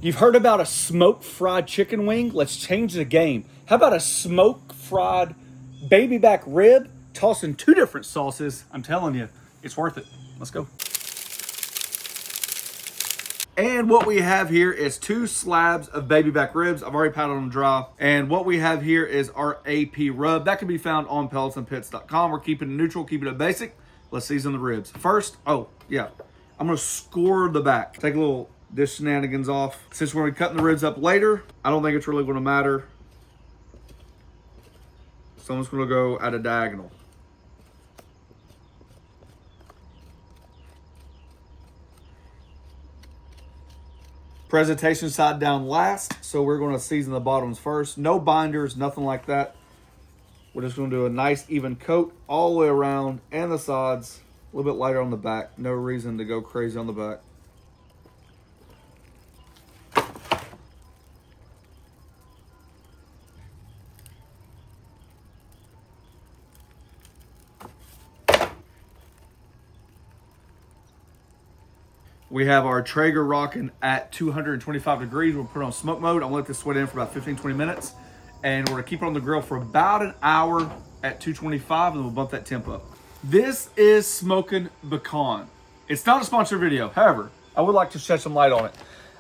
You've heard about a smoke fried chicken wing? Let's change the game. How about a smoke fried baby back rib? Toss in 2 different sauces. I'm telling you, it's worth it. Let's go. And what we have here is 2 slabs of baby back ribs. I've already patted them dry. And what we have here is our AP rub. That can be found on pelletsandpits.com. We're keeping it neutral, keeping it basic. Let's season the ribs. First, I'm gonna score the back. Take a little dish shenanigans off. Since we're gonna be cutting the ribs up later, I don't think it's really gonna matter. So I'm just gonna go at a diagonal. Presentation side down last, so we're going to season the bottoms first. No binders, nothing like that. We're just going to do a nice even coat all the way around and the sides. A little bit lighter on the back. No reason to go crazy on the back. We have our Traeger rocking at 225 degrees. We'll put it on smoke mode. I'm gonna let this sweat in for about 15-20 minutes. And we're gonna keep it on the grill for about an hour at 225, and we'll bump that temp up. This is smoking pecan. It's not a sponsored video. However, I would like to shed some light on it.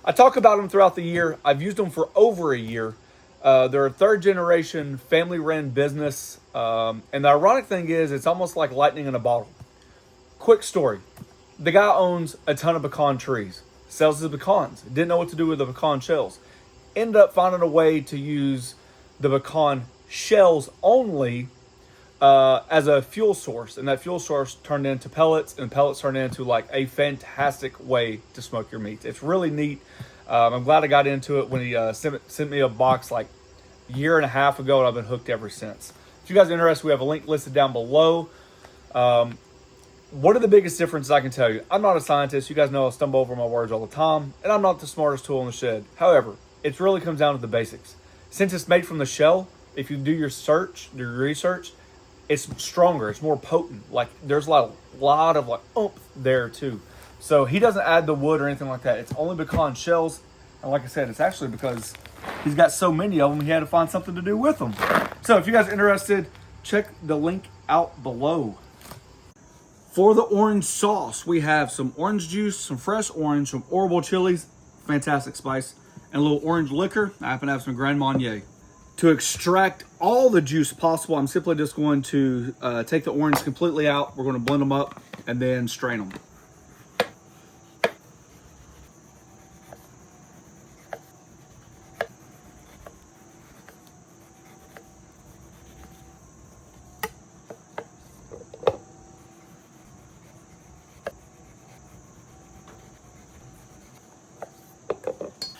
I talk about them throughout the year. I've used them for over a year. They're a 3rd generation family ran business. And the ironic thing is it's almost like lightning in a bottle. Quick story. The guy owns a ton of pecan trees, sells his pecans, didn't know what to do with the pecan shells. Ended up finding a way to use the pecan shells only as a fuel source. And that fuel source turned into pellets, and pellets turned into like a fantastic way to smoke your meat. It's really neat. I'm glad I got into it when he sent me a box like a year and a half ago, and I've been hooked ever since. If you guys are interested, we have a link listed down below. One of the biggest differences I can tell you, I'm not a scientist. You guys know I stumble over my words all the time, and I'm not the smartest tool in the shed. However, it really comes down to the basics. Since it's made from the shell, if you do your research, it's stronger, it's more potent. Like there's a lot of like oomph there too. So he doesn't add the wood or anything like that. It's only pecan shells. And like I said, it's actually because he's got so many of them, he had to find something to do with them. So if you guys are interested, check the link out below. For the orange sauce, we have some orange juice, some fresh orange, some orbital chilies, fantastic spice, and a little orange liquor. I happen to have some Grand Marnier. To extract all the juice possible, I'm simply just going to take the orange completely out. We're going to blend them up and then strain them.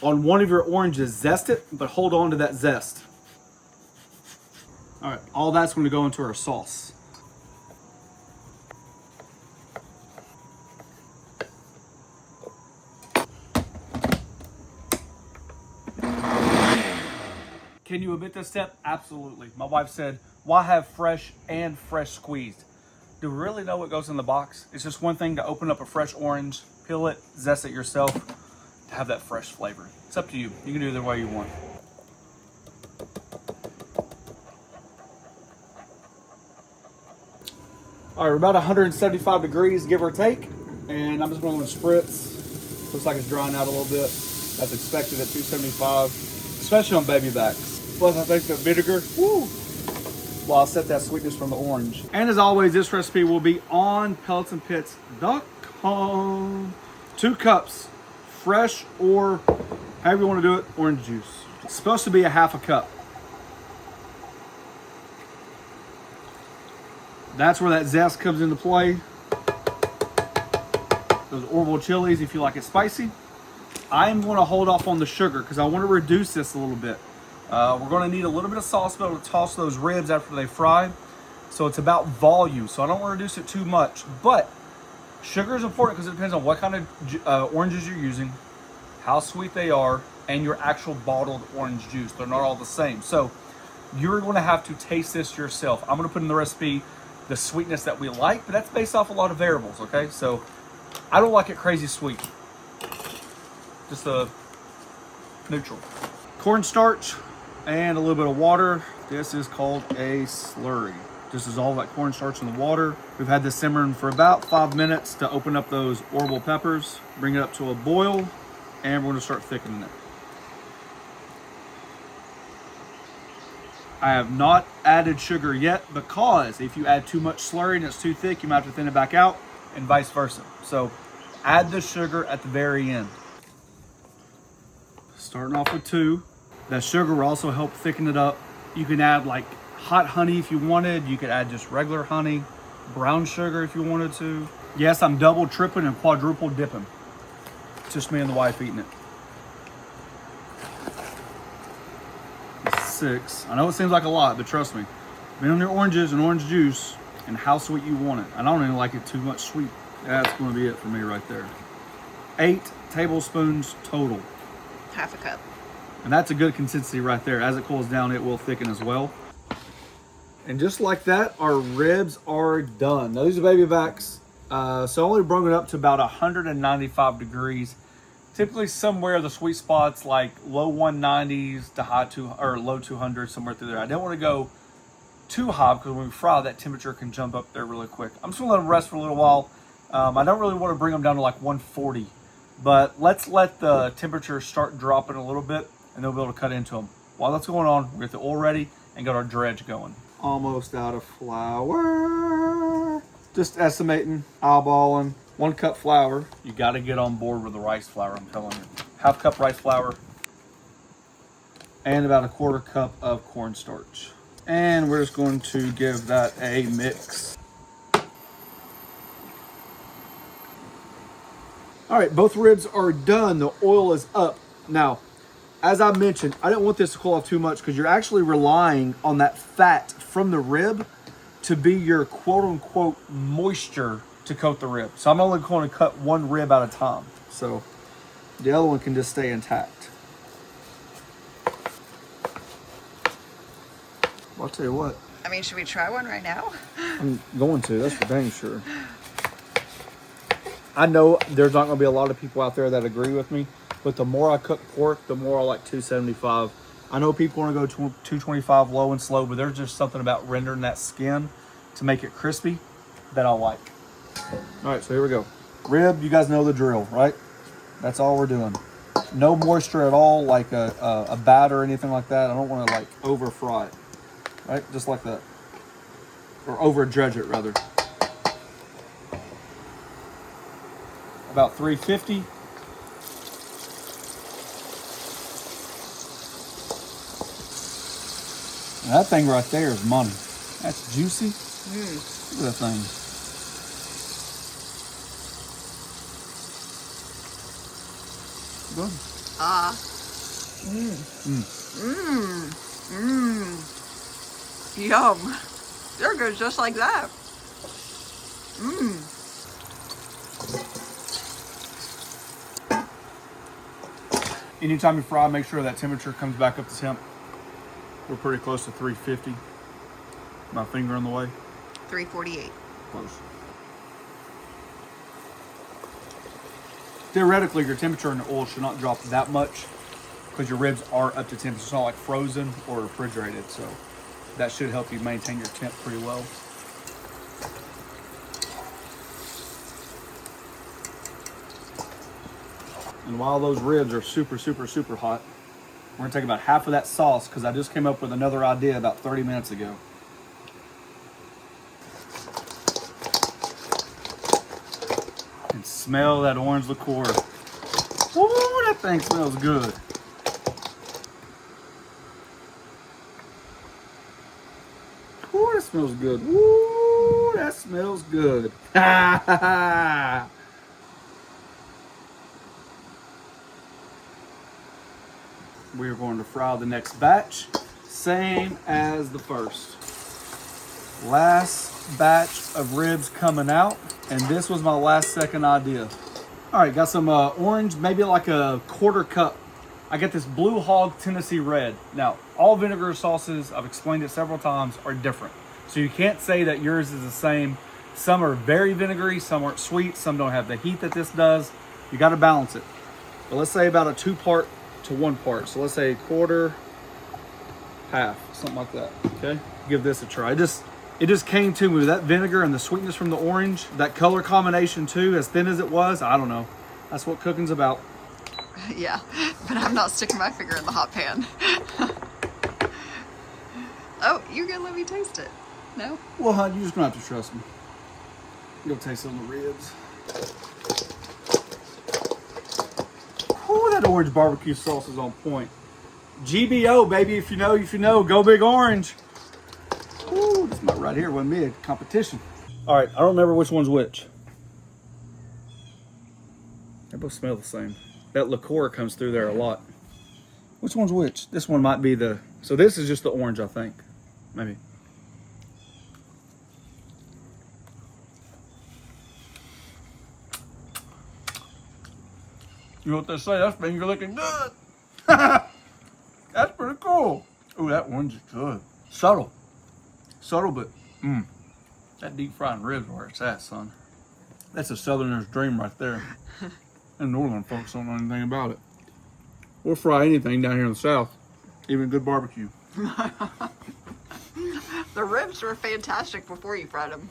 On one of your oranges, zest it, but hold on to that zest. All right, all that's going to go into our sauce. Can you omit this step? Absolutely. My wife said, why have fresh and fresh squeezed? Do we really know what goes in the box? It's just one thing to open up a fresh orange, peel it, zest it yourself, to have that fresh flavor. It's up to you. You can do it the way you want. All right, we're about 175 degrees, give or take. And I'm just going to spritz. Looks like it's drying out a little bit. That's expected at 275, especially on baby backs. Plus, I think the vinegar, will offset that sweetness from the orange. And as always, this recipe will be on pelletsandpits.com. 2 cups, fresh or however you want to do it, orange juice. It's supposed to be a half a cup. That's where that zest comes into play. Those orbital chilies, if you like it spicy. I'm going to hold off on the sugar because I want to reduce this a little bit. We're going to need a little bit of sauce to be able to toss those ribs after they fry. So it's about volume. So I don't want to reduce it too much. But sugar is important because it depends on what kind of oranges you're using, how sweet they are, and your actual bottled orange juice. They're not all the same. So you're going to have to taste this yourself. I'm going to put in the recipe the sweetness that we like, but that's based off a lot of variables, okay? So I don't like it crazy sweet. Just a neutral. Cornstarch and a little bit of water. This is called a slurry. This is all that cornstarch in the water. We've had this simmering for about 5 minutes to open up those orbital peppers, bring it up to a boil, and we're gonna start thickening it. I have not added sugar yet because if you add too much slurry and it's too thick, you might have to thin it back out and vice versa. So add the sugar at the very end. Starting off with 2. That sugar will also help thicken it up. You can add like hot honey if you wanted. You could add just regular honey, brown sugar if you wanted to. Yes, I'm double, tripling, and quadruple dipping. It's just me and the wife eating it. 6. I know it seems like a lot, but trust me. Depending on your oranges and orange juice and how sweet you want it. I don't even like it too much sweet. That's going to be it for me right there. 8 tablespoons total. Half a cup. And that's a good consistency right there. As it cools down, it will thicken as well. And just like that, our ribs are done. Now, these are baby backs. So I only brought it up to about 195 degrees. Typically somewhere the sweet spots like low 190s to low 200s, somewhere through there. I don't want to go too high because when we fry, that temperature can jump up there really quick. I'm just gonna let them rest for a little while. I don't really want to bring them down to like 140, but let's let the temperature start dropping a little bit and then we'll be able to cut into them. While that's going on, we'll get the oil ready and get our dredge going. Almost out of flour. Just estimating, eyeballing. 1 cup flour. You got to get on board with the rice flour, I'm telling you. Half cup rice flour. And about 1/4 cup of cornstarch. And we're just going to give that a mix. All right, both ribs are done. The oil is up. Now, as I mentioned, I didn't want this to cool off too much because you're actually relying on that fat from the rib to be your quote unquote moisture to coat the rib. So I'm only going to cut 1 rib at a time. So the other one can just stay intact. Well, I'll tell you what. I mean, should we try one right now? I'm going to, that's for dang sure. I know there's not going to be a lot of people out there that agree with me, but the more I cook pork, the more I like 275. I know people want to go 225 low and slow, but there's just something about rendering that skin to make it crispy that I like. All right, so here we go. Rib, you guys know the drill, right? That's all we're doing. No moisture at all, like a batter or anything like that. I don't want to like over fry it, right? Just like that. Or over dredge it rather. About 350. And that thing right there is money. That's juicy. Look at that thing. Good. Yum. They're good just like that. Anytime you fry, make sure that temperature comes back up to temp. We're pretty close to 350. My finger on the way. 348. Close. Theoretically, your temperature in the oil should not drop that much because your ribs are up to temp. It's not like frozen or refrigerated, so that should help you maintain your temp pretty well. And while those ribs are super, super, super hot, we're gonna take about half of that sauce because I just came up with another idea about 30 minutes ago. And smell that orange liqueur. Ooh, that thing smells good. Ooh, that smells good. Ooh, that smells good. Ha ha ha. We're going to fry the next batch, same as the first. Last batch of ribs coming out, and this was my last second idea. All right, got some orange, maybe like a 1/4 cup. I got this Blue Hog Tennessee Red. Now, all vinegar sauces, I've explained it several times, are different. So you can't say that yours is the same. Some are very vinegary, some aren't sweet, some don't have the heat that this does. You got to balance it. But let's say about a 2 to 1 part. So let's say 1/4, half, something like that. Okay, give this a try. It just came to me with that vinegar and the sweetness from the orange, that color combination too, as thin as it was. I don't know. That's what cooking's about. Yeah, but I'm not sticking my finger in the hot pan. Oh, you're gonna let me taste it? No? Well, hon, you're just gonna have to trust me. You'll taste it on the ribs. Oh, that orange barbecue sauce is on point. GBO, baby, if you know, go big orange. Ooh, this might right here wasn't me a competition. All right, I don't remember which one's which. They both smell the same. That liqueur comes through there a lot. Which one's which? This one might be the, so this is just the orange, I think. Maybe. You know what they say? That's finger licking good. That's pretty cool. Ooh, that orange is good. Subtle. Subtle, but that deep fried ribs where it's at, son. That's a southerner's dream right there. And northern folks don't know anything about it. We'll fry anything down here in the south, even good barbecue. The ribs were fantastic before you fried them.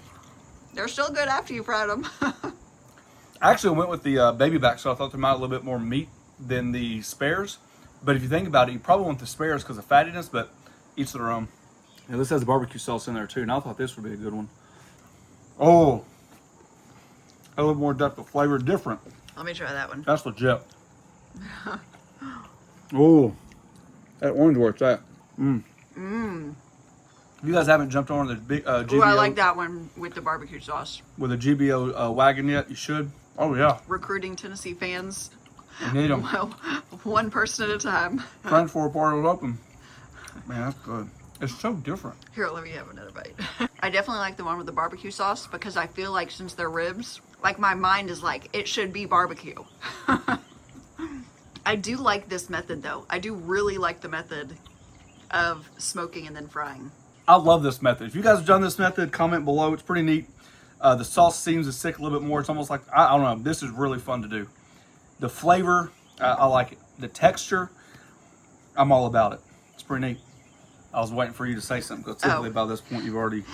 They're still good after you fried them. I actually went with the baby back, so I thought there might be a little bit more meat than the spares. But if you think about it, you probably want the spares because of fattiness, but each their own. Yeah, this has barbecue sauce in there too, and I thought this would be a good one. Oh, a little more depth of flavor, different. Let me try that one. That's legit. Oh, that orange where it's at. If you guys haven't jumped on the big GBO. Ooh, I like that one with the barbecue sauce. With a GBO wagon yet, you should. Oh yeah. Recruiting Tennessee fans. You need them. Well, one person at a time. Friends for a part was open. Man, that's good. It's so different. Here, let me have another bite. I definitely like the one with the barbecue sauce because I feel like since they're ribs, like my mind is like, it should be barbecue. I do like this method though. I do really like the method of smoking and then frying. I love this method. If you guys have done this method, comment below. It's pretty neat. The sauce seems to stick a little bit more. It's almost like, I don't know, this is really fun to do. The flavor, I like it. The texture, I'm all about it. It's pretty neat. I was waiting for you to say something because typically by this point you've already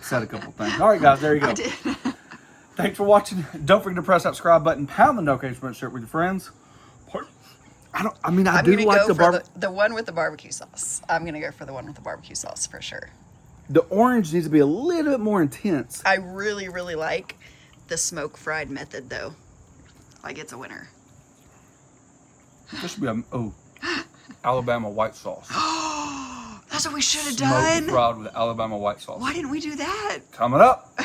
said a couple things. All right, guys, there you go. I did. Thanks for watching. Don't forget to press that subscribe button, pound the notification button, share it with your friends. I do like the one with the barbecue sauce. I'm gonna go for the one with the barbecue sauce for sure. The orange needs to be a little bit more intense. I really, really like the smoke fried method though. Like it's a winner. This should be Alabama white sauce. That's what we should have done. Smoked fried with Alabama white sauce. Why didn't we do that? Coming up.